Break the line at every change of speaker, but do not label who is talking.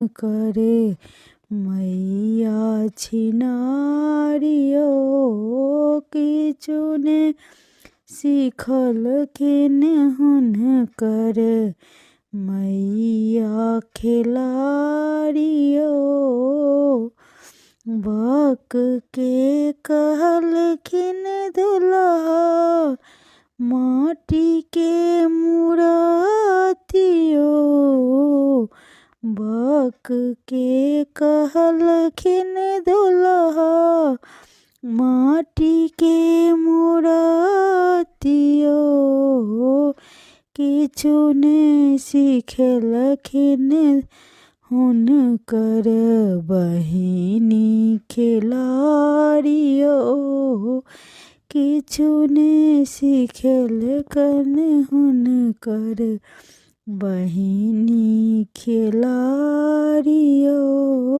करे मैया छिनारियो किचुने सिखलखिन हुनकर मैया खिलाड़ियो। बक के कहलखिन दुल्हा माटी के मूरतियो। बक के कहलखिन दुल्हा माटी के मूरतियो। किछुने सिखलखिन हुनकर बहिनी खिलाड़ियो। किछुने सिखलखिन हुनकर बहिनी खिलाड़ियो।